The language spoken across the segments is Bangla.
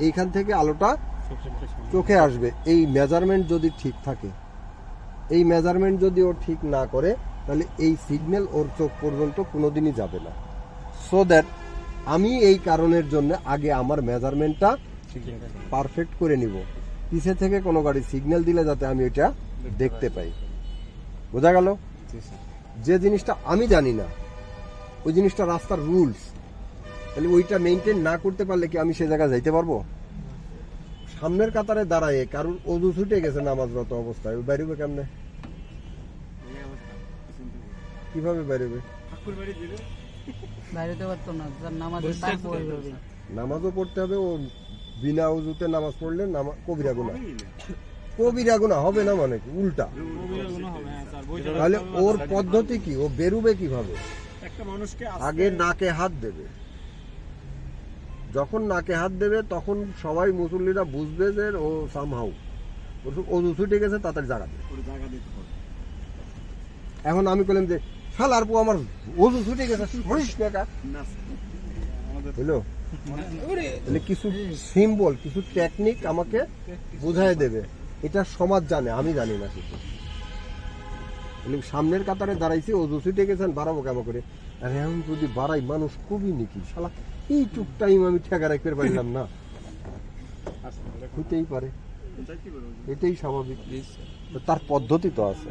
এইখান থেকে আলোটা চোখে আসবে। এই মেজারমেন্ট যদি ঠিক থাকে, এই মেজারমেন্ট যদি ও ঠিক না করে, তাহলে এই সিগন্যাল ওর চোখ পর্যন্ত কোনোদিনই যাবে না। সো দ্যাট আমি এই কারণের জন্য আগে আমার মেজারমেন্টটা পারফেক্ট করে নিব, পিছে থেকে কোনো গাড়ি সিগন্যাল দিলে যাতে আমি এটা দেখতে পাই। বোঝা গেল? যে জিনিসটা আমি জানি না, ওই জিনিসটা রাস্তার রুলস, তাহলে ওইটা মেনটেন না করতে পারলে কি আমি সে জায়গায় যাইতে পারবো? সামনের কাতারে দাঁড়ায় কারণ অজু ছুটে গেছে নামাজরত অবস্থায়, ওই বেরোবে কেমনে? কিভাবে বেরোবে? নামাজও পড়তে হবে, ও বিনা অজুতে নামাজ পড়লে কবিরা গুনাহ। কবিরা গুনাহ হবে না মানে কি? উল্টা। তাহলে ওর পদ্ধতি কি? ও বেরোবে কিভাবে? আগে নাকে হাত দেবে। যখন নাকে হাত দেবে তখন সবাই মুসল্লিরা বুঝবে যে ও সামহাউ অজু ছুটে গেছে, তাড়াতাড়ি জায়গা দেবে। এখন আমি বললাম যে শালার পো আমার অজু ছুটে গেছে, বুঝলো? কিছু সিম্বল, কিছু টেকনিক আমাকে বুঝাই দেবে। এটা সমাজ জানে, আমি জানি না কিছু। সামনের কাতারে দাঁড়াইছি, অজু ছুটে গেছেন, বাড়াবো কেমন করে? আর এখন যদি বাড়াই মানুষ কবি নাকি শালা, এইটুক টাইম আমি ঠেকা রাখতে পারলাম না, হইতেই পারে, এটাই স্বাভাবিক। তার পদ্ধতি তো আছে।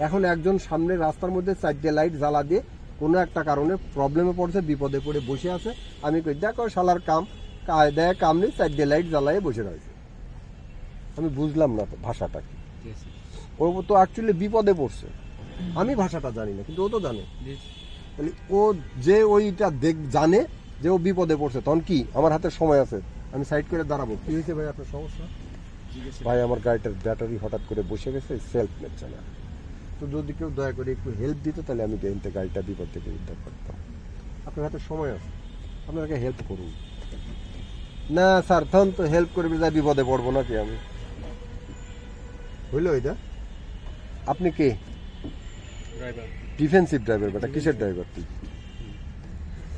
এখন একজন সামনে রাস্তার মধ্যে 4টে লাইট জ্বালা দিয়ে কোনো একটা কারণে প্রবলেমে পড়ছে, বিপদে পড়ে বসে আছে, আমি কই দেখো শালার কাম কায়দায় কাম নেই, 4টে লাইট জ্বালায় বসে রয়েছে। আমি বুঝলাম না তো ভাষাটা কি। ও তো অ্যাকচুয়ালি বিপদে পড়ছে, আমি ভাষাটা জানি না, কিন্তু ও তো জানে। তাহলে ও যে ওইটা জানে যে ও বিপদে পড়ছে, তখন কি আমার হাতে সময় আছে, আমি সাইড করে দাঁড়াবো। কি হয়েছে ভাই আপনার সমস্যা? ভাই আমার গাড়িটার ব্যাটারি হঠাৎ করে বসে গেছে, সেলফ নিচ্ছে না, তো যদি কেউ দয়া করে একটু হেল্প দিত তাহলে আমি গাড়িটা বিপদ থেকে উদ্ধার করতাম। আপনার হাতে সময় আছে, আপনাকে হেল্প করুন। না স্যার, তখন তো হেল্প করবে, যা বিপদে পড়বো নাকি আমি? হইলো এটা? আপনি কে? Defensive driver. বেটা কিসের ড্রাইভার তুই?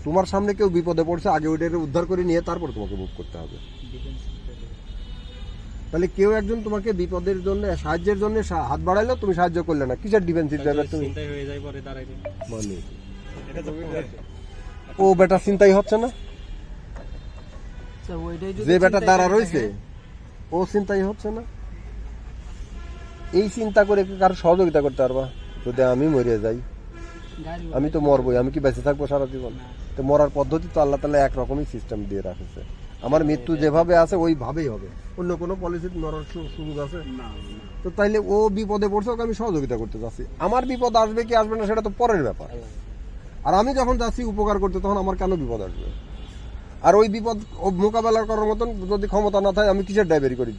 তোমার সামনে কেউ বিপদে পড়ছে, আগে ওইটাকে উদ্ধার করে নিয়ে তারপর তোমাকে মুভ করতে হবে। তাহলে কেউ একজন তোমাকে বিপদের জন্য, সাহায্যের জন্য হাত বাড়াইলো, তুমি সাহায্য করলে না, কিসের ডিফেন্সিভ ড্রাইভার তুমি? মানে ও বেটা চিন্তাই হচ্ছে না, যে বেটা দাঁড়া রয়েছে ও চিন্তাই হচ্ছে না। এই চিন্তা করে কারো সহযোগিতা করতে পারবা? যদি আমি মরে যাই, আমি তো মরবই, আমি কি বেঁচে থাকবো সারা জীবন? তো মরার পদ্ধতি তো আল্লাহ তাআলা একরকমই সিস্টেম দিয়ে রাখেছে। আমার মৃত্যু যেভাবে আছে ওইভাবেই হবে, অন্য কোনো পলিসিতে মরার সুযোগ আছে? তো তাইলে ও বিপদে পড়ছে, ওকে আমি সহযোগিতা করতে চাচ্ছি। আমার বিপদ আসবে কি আসবে না সেটা তো পরের ব্যাপার। আর আমি যখন যাচ্ছি উপকার করতে, তখন আমার কেন বিপদ আসবে? আর ওই বিপদ মোকাবেলা করার মতন যদি ক্ষমতা না থাকে, আমি কিসের ড্রাইভারি করি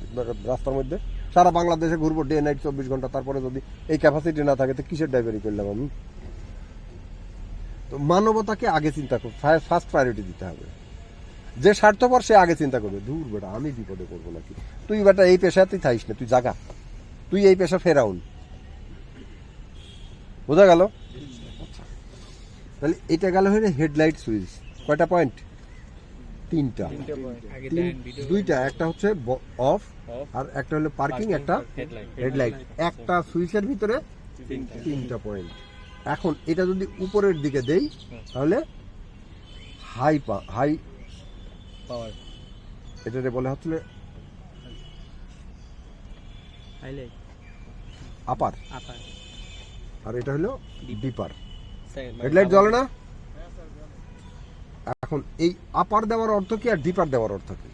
রাস্তার মধ্যে? সারা বাংলাদেশে ঘুরবো ডে নাইট 24 ঘন্টা, তারপরে যদি এই ক্যাপাসিটি না থাকে তো কিসের ড্রাইভারি করলাম আমি? তো মানবতাকে আগে চিন্তা করো, ফার্স্ট প্রায়োরিটি দিতে হবে। যে স্বার্থপর সে আগে চিন্তা করবে, দূর বেটা আমি বিপদে পড়বো নাকি? তুই বেটা এই পেশাতেই থাইস না, তুই জাগা, তুই এই পেশা ফেরাউন। বোঝা গেল? তাহলে এটা গেল হয়ে হেডলাইট সুইচ। কয়টা পয়েন্ট? 3টা। 2টা, একটা হচ্ছে অফ আর একটা হলো পার্কিং, একটা হেডলাইট। একটা সুইচের ভিতরে 3টা পয়েন্ট। এখন এটা যদি উপরের দিকে দেই তাহলে হাই পাওয়ার, এটাকে বলে হচ্ছে আপার, আর এটা হলো ডিপার। হেডলাইট জ্বলে না? এখন এই আপার দেওয়ার অর্থ কি আর ডিপার দেওয়ার অর্থ কি?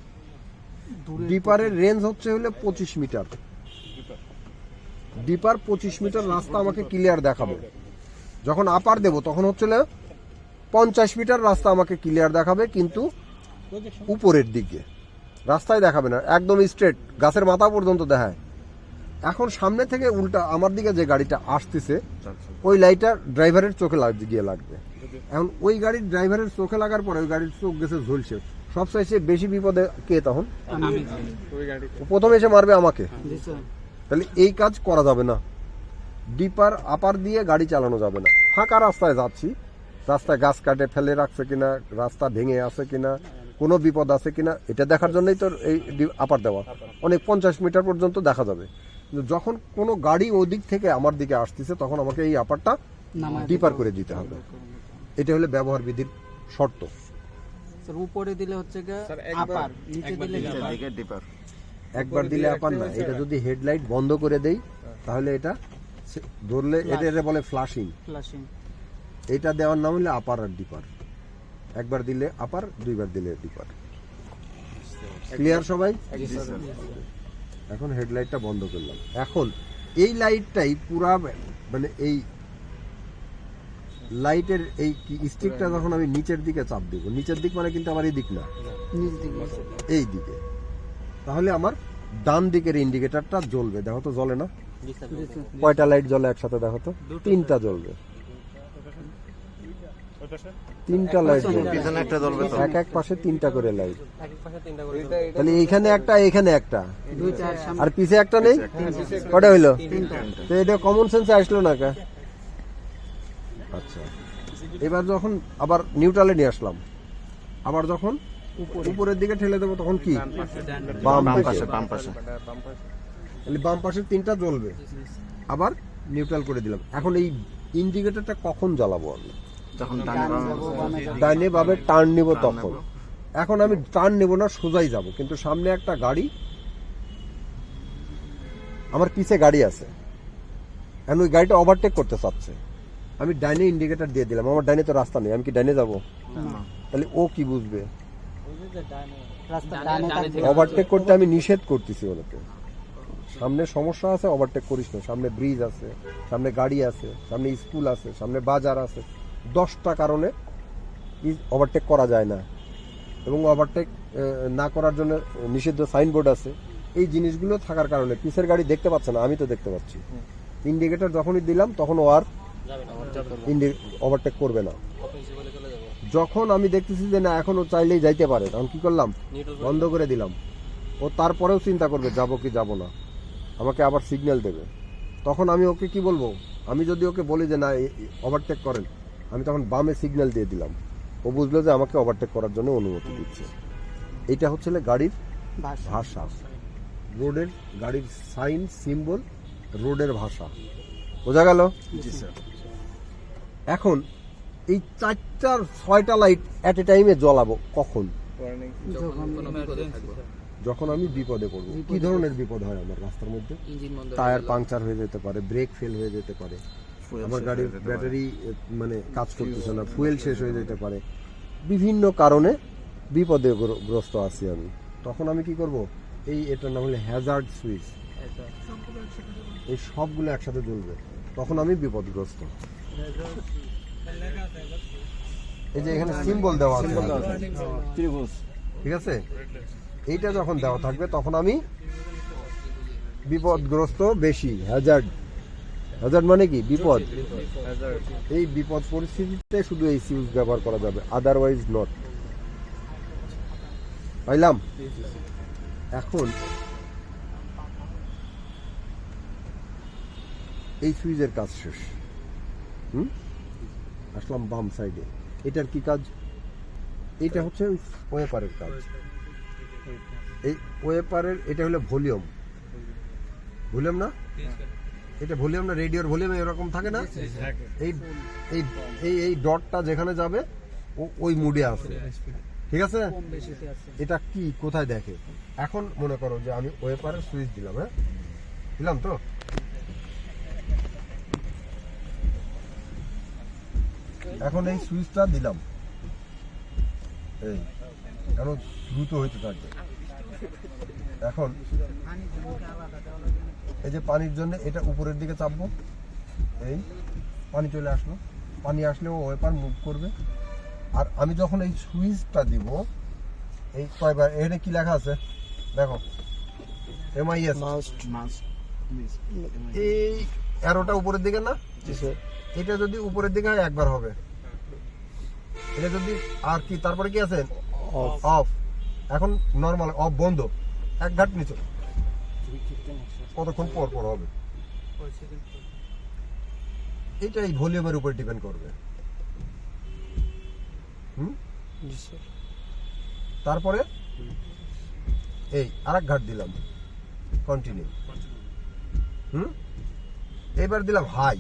ডিপারের রেঞ্জ হচ্ছে হলো 25 মিটার। ডিপার 25 মিটার রাস্তা আমাকে ক্লিয়ার দেখাবে। যখন আপার দেব তখন হচ্ছে 50 মিটার রাস্তা আমাকে ক্লিয়ার দেখাবে, কিন্তু উপরের দিকে রাস্তায় দেখাবে না, একদম স্ট্রেট গাছের মাথা পর্যন্ত দেখায়। এখন সামনে থেকে উল্টা আমার দিকে যে গাড়িটা আসতেছে, ওই লাইটটা ড্রাইভারের চোখে গিয়ে লাগবে। এখন ওই গাড়ির ড্রাইভারের চোখে লাগার পরে ওই গাড়ির চোখ গেছে ঝুলছে, সবচেয়ে বেশি বিপদে কে তখন? প্রথমে এসে মারবে আমাকে। তাহলে এই কাজ করা যাবে না। ডিপার আপার দিয়ে গাড়ি চালানো যাবে না। ফাঁকা রাস্তায় যাচ্ছি, রাস্তায় গাছ কাটে ফেলে রাখছে কিনা, রাস্তা ভেঙে আছে কিনা, কোনো বিপদ আছে কিনা এটা দেখার জন্যই তো এই আপার দেওয়া। অনেক 50 মিটার পর্যন্ত দেখা যাবে, কিন্তু যখন কোনো গাড়ি ওদিক থেকে আমার দিকে আসতেছে তখন আমাকে এই আপারটা ডিপার করে দিতে হবে। এটা হলো ব্যবহার বিধির শর্ত। স্যার উপরে দিলে হচ্ছে আপার, নিচে দিলে ডিপার। একবার দিলে আপার না, এটা যদি হেডলাইট বন্ধ করে দেই তাহলে এটা ধরলে এটা বলে ফ্লাশিং। এটা দেওয়ার নাম হলো আপার আর ডিপার। একবার দিলে আপার, দুইবার দিলে ডিপার। ক্লিয়ার সবাই? এখন হেডলাইটটা বন্ধ করলাম। এখন এই লাইটটাই পুরা মানে এই লাইটের এই স্টিকটা যখন আমি নিচের দিকে চাপ দিব, নিচের দিক মানে কিন্তু আমার এই দিক না, এই দিকে, তাহলে আমার ডান দিকের ইন্ডিকেটরটা জ্বলবে। দেখো তো জ্বলে না? কয়টা লাইট জ্বলে একসাথে দেখো তো? 3টা জ্বলবে। 3টা লাইট জ্বলবে, এক পাশে 3টা করে লাইট। তাহলে এইখানে একটা, এখানে একটা, আর পিছে একটা নেই। কটা হইলো? তো এটা কমন সেন্সে আসলো না কা? আচ্ছা, এবার যখন আবার নিউট্রালে নিয়ে আসলাম, আবার যখন উপরের দিকে ঠেলে দেবো তখন কি বাম পাশে, তাহলে বাম পাশে 3টা জ্বলবে। আবার নিউট্রাল করে দিলাম। এখন এই ইন্ডিকেটরটা কখন জ্বালাবো? আমি যখন ডাইনে ভাবে টার্ন নিব তখন। এখন আমি টার্ন নেব না, সোজাই যাব, কিন্তু সামনে একটা গাড়ি, আমার পিছে গাড়ি আছে, এখন ওই গাড়িটা ওভারটেক করতে চাচ্ছে। আমি ডাইনে ইন্ডিকেটর দিয়ে দিলাম, আমার ডাইনে তো রাস্তা নেই, আমি কি ডাইনে যাব? তাহলে ও কি বুঝবে? ওভারটেক করতে আমি নিষেধ করতেছি ওনাকে, সামনে সমস্যা আছে, ওভারটেক করিস না, সামনে ব্রিজ আছে, সামনে গাড়ি আছে, সামনে স্কুল আছে, সামনে বাজার আছে, 10টা কারণে ওভারটেক করা যায় না, এবং ওভারটেক না করার জন্য নিষিদ্ধ সাইনবোর্ড আছে। এই জিনিসগুলো থাকার কারণে পিছের গাড়ি দেখতে পাচ্ছে না, আমি তো দেখতে পাচ্ছি। ইন্ডিকেটর যখনই দিলাম তখন ও আর ওভারটেক করবে না। যখন আমি দেখতেছি যে না এখন ও চাইলেই যাইতে পারে, তখন কি করলাম? বন্ধ করে দিলাম। ও তারপরেও চিন্তা করবে যাব কি যাব না, আমাকে আবার সিগন্যাল দেবে। তখন আমি ওকে কি বলবো? আমি যদি ওকে বলি যে না ওভারটেক করেন, আমি তখন বামে সিগন্যাল দিয়ে দিলাম, ও বুঝলো যে আমাকে ওভারটেক করার জন্য অনুমতি দিচ্ছে। এটা হচ্ছে গাড়ির ভাষা, রোডের গাড়ির সাইন সিম্বল, রোডের ভাষা। বোঝা গেল? এখন এই 4টা-6টা লাইট এট এ টাইমে জ্বলাবো কখন? যখন আমি বিপদে পড়বো। কি ধরনের বিপদ হয় আমার রাস্তার মধ্যে? টায়ার পাংচার হয়ে যেতে পারে, ব্রেক ফেল হয়ে যেতে পারে, আমার গাড়ির ব্যাটারি মানে কাজ করতেছে না, ফুয়েল শেষ হয়ে যেতে পারে, বিভিন্ন কারণে বিপদে গ্রস্ত আছি আমি। তখন আমি কি করব? এটার নাম হলো হ্যাজার্ড সুইচ, এই সবগুলো একসাথে জ্বলবে, তখন আমি বিপদগ্রস্ত। এই যে এখানে সিম্বল দেওয়া আছে, ঠিক আছে, এইটা যখন দেওয়া থাকবে তখন আমি বিপদগ্রস্ত বেশি। হ্যাজার্ড, হ্যাজার্ড মানে কি? বিপদ। এই বিপদ পরিস্থিতিতে শুধু এই সুইচ ব্যবহার করা যাবে, আদারওয়াইজ নট। পাইলাম? এখন এই সুইচের কাজ শেষ। আসলাম বাম সাইডে। এটার কি কাজ? এটা হচ্ছে ওয়েপারের কাজ। এই ওয়েপারের এটা হলো ভলিউম, ভলিউম না? এটা ভলিউম না? রেডিওর ভলিউম এরকম থাকে না? এই এই এই ডটটা যেখানে যাবে ওই মুডে আছে, ঠিক আছে? এটা কি কোথায় দেখে? এখন মনে করো যে আমি ওয়েপারের সুইচ দিলাম, হ্যাঁ দিলাম তো, এখন এই সুইচটা দিলাম, এই এখন দ্রুত হইতে থাকবে। এখন এই যে পানির জন্য এটা উপরের দিকে চাপবো, এই পানি চলে আসলো, পানি আসলেও ওয়েপার মুভ করবে। আর আমি যখন এই সুইচটা দিব, এই কয়বার এখানে কি লেখা আছে দেখো, MIS, এই অ্যারোটা উপরের দিকে না? এটা যদি উপরের দিকে হয় একবার হবে, এটা যদি আর কি তারপরে কি আছে অফ। এখন নরমাল অফ, বন্ধ, এক ঘাট নিচে, কতক্ষণ পর পর হবে, এটা এই ভলিউমের উপর ডিপেন্ড করবে। তারপরে এই আরেক ঘাট দিলাম কন্টিনিউ, এইবার দিলাম হাই,